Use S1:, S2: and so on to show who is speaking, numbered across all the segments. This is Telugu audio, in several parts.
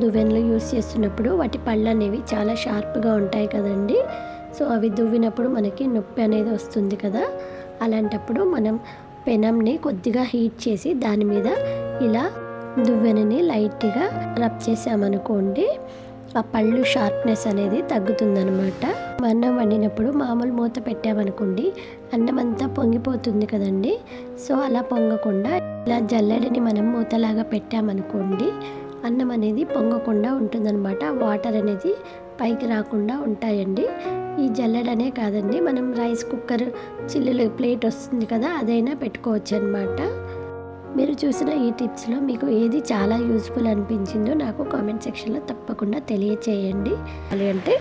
S1: దువ్వెనలు యూస్ చేస్తున్నప్పుడు వాటి పళ్ళు అనేవి చాలా షార్ప్గా ఉంటాయి కదండి. సో అవి దువ్వినప్పుడు మనకి నొప్పి అనేది వస్తుంది కదా. అలాంటప్పుడు మనం పెనంని కొద్దిగా హీట్ చేసి దాని మీద ఇలా దువ్వెనని లైట్గా రబ్ చేసామనుకోండి, ఆ పళ్ళు షార్ప్నెస్ అనేది తగ్గుతుందనమాట. అన్నం వండినప్పుడు మామూలు మూత పెట్టామనుకోండి, అన్నం అంతా పొంగిపోతుంది కదండి. సో అలా పొంగకుండా ఇలా జల్లెడని మనం మూతలాగా పెట్టామనుకోండి, అన్నం అనేది పొంగకుండా ఉంటుందన్నమాట. వాటర్ అనేది పైకి రాకుండా ఉంటాయండి. ఈ జల్లెడనే కాదండి, మనం రైస్ కుక్కర్ చిల్లులు ప్లేట్ వస్తుంది కదా, అదైనా పెట్టుకోవచ్చు అనమాట. మీరు చూసిన ఈ టిప్స్లో మీకు ఏది చాలా యూస్ఫుల్ అనిపించిందో నాకు కామెంట్ సెక్షన్లో తప్పకుండా తెలియచేయండి. అంటే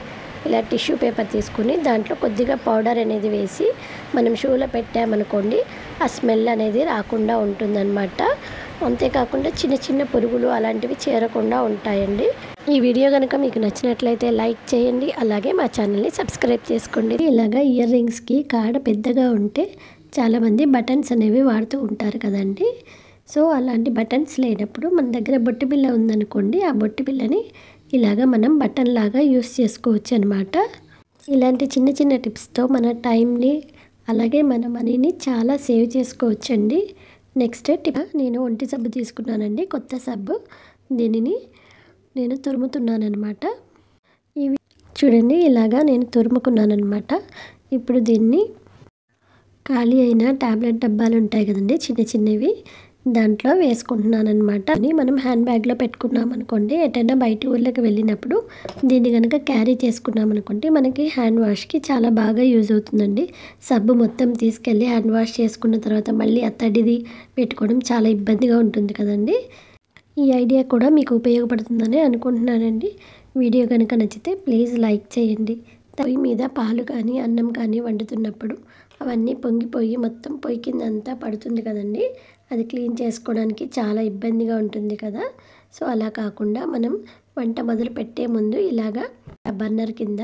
S1: ఇలా టిష్యూ పేపర్ తీసుకుని దాంట్లో కొద్దిగా పౌడర్ అనేది వేసి మనం షూలో పెట్టామనుకోండి, ఆ స్మెల్ అనేది రాకుండా ఉంటుందన్నమాట. అంతేకాకుండా చిన్న చిన్న పురుగులు అలాంటివి చేరకుండా ఉంటాయండి. ఈ వీడియో కనుక మీకు నచ్చినట్లయితే లైక్ చేయండి, అలాగే మా ఛానల్ని సబ్స్క్రైబ్ చేసుకోండి. ఇలాగా ఇయర్ రింగ్స్కి కాడ పెద్దగా ఉంటే చాలామంది బటన్స్ అనేవి వాడుతూ ఉంటారు కదండి. సో అలాంటి బటన్స్ లేనప్పుడు మన దగ్గర బొట్టు బిళ్ళ ఉందనుకోండి, ఆ బొట్టు బిళ్ళని ఇలాగ మనం బటన్ లాగా యూస్ చేసుకోవచ్చు అనమాట. ఇలాంటి చిన్న చిన్న టిప్స్తో మన టైంని అలాగే మన మనీని చాలా సేవ్ చేసుకోవచ్చండి. నెక్స్ట్ టిప్, నేను ఒంటి సబ్బు తీసుకున్నానండి, కొత్త సబ్బు. దీనిని నేను తురుముతున్నాను అనమాట. ఇవి చూడండి, ఇలాగా నేను తురుముకున్నాను అనమాట. ఇప్పుడు దీన్ని ఖాళీ అయిన ట్యాబ్లెట్ డబ్బాలు ఉంటాయి కదండి, చిన్న చిన్నవి, దాంట్లో వేసుకుంటున్నాను అనమాట. మనం హ్యాండ్ బ్యాగ్లో పెట్టుకున్నాం అనుకోండి, ఎటైనా బయట ఊళ్ళకి వెళ్ళినప్పుడు దీన్ని కనుక క్యారీ చేసుకున్నాం అనుకోండి, మనకి హ్యాండ్ వాష్కి చాలా బాగా యూజ్ అవుతుందండి. సబ్బు మొత్తం తీసుకెళ్ళి హ్యాండ్ వాష్ చేసుకున్న తర్వాత మళ్ళీ అత్తడిది పెట్టుకోవడం చాలా ఇబ్బందిగా ఉంటుంది కదండి. ఈ ఐడియా కూడా మీకు ఉపయోగపడుతుందని అనుకుంటున్నానండి. వీడియో కనుక నచ్చితే ప్లీజ్ లైక్ చేయండి. పొయ్యి మీద పాలు కానీ అన్నం కానీ వండుతున్నప్పుడు అవన్నీ పొంగిపోయి మొత్తం పొయ్యి కింద అంతా పడుతుంది కదండి, అది క్లీన్ చేసుకోవడానికి చాలా ఇబ్బందిగా ఉంటుంది కదా. సో అలా కాకుండా మనం వంట మొదలు పెట్టే ముందు ఇలాగా బర్నర్ కింద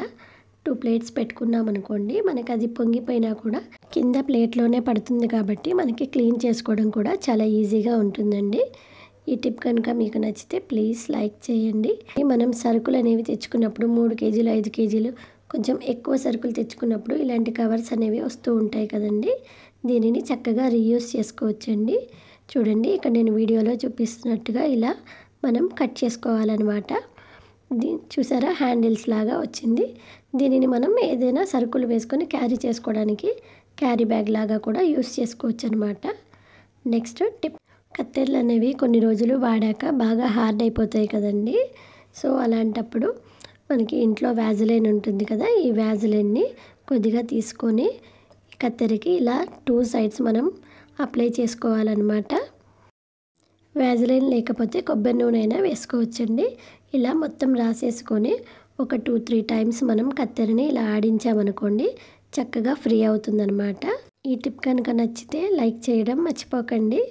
S1: 2 ప్లేట్స్ పెట్టుకున్నాం అనుకోండి, మనకి అది పొంగిపోయినా కూడా కింద ప్లేట్లోనే పడుతుంది కాబట్టి మనకి క్లీన్ చేసుకోవడం కూడా చాలా ఈజీగా ఉంటుందండి. ఈ టిప్ కనుక మీకు నచ్చితే ప్లీజ్ లైక్ చేయండి. మనం సరుకులు అనేవి తెచ్చుకున్నప్పుడు 3 కేజీలు 5 కేజీలు కొంచెం ఎక్కువ సరుకులు తెచ్చుకున్నప్పుడు ఇలాంటి కవర్స్ అనేవి వస్తూ ఉంటాయి కదండి. దీనిని చక్కగా రీయూస్ చేసుకోవచ్చండి. చూడండి, ఇక్కడ నేను వీడియోలో చూపిస్తున్నట్టుగా ఇలా మనం కట్ చేసుకోవాలన్నమాట. చూసారా, హ్యాండిల్స్ లాగా వచ్చింది. దీనిని మనం ఏదైనా సరుకులు వేసుకొని క్యారీ చేసుకోవడానికి క్యారీ బ్యాగ్ లాగా కూడా యూస్ చేసుకోవచ్చు అనమాట. నెక్స్ట్ టిప్, కత్తెరలు అనేవి కొన్ని రోజులు వాడాక బాగా హార్డ్ అయిపోతాయి కదండి. సో అలాంటప్పుడు మనకి ఇంట్లో వ్యాజిలైన్ ఉంటుంది కదా, ఈ వ్యాజిలైన్ని కొద్దిగా తీసుకొని కత్తెరకి ఇలా 2 సైడ్స్ మనం అప్లై చేసుకోవాలన్నమాట. వ్యాజిలైన్ లేకపోతే కొబ్బరి నూనె అయినా వేసుకోవచ్చండి. ఇలా మొత్తం రాసేసుకొని ఒక 2-3 టైమ్స్ మనం కత్తెరని ఇలా ఆడించామనుకోండి, చక్కగా ఫ్రీ అవుతుందన్నమాట. ఈ టిప్ కనుక నచ్చితే లైక్ చేయడం మర్చిపోకండి.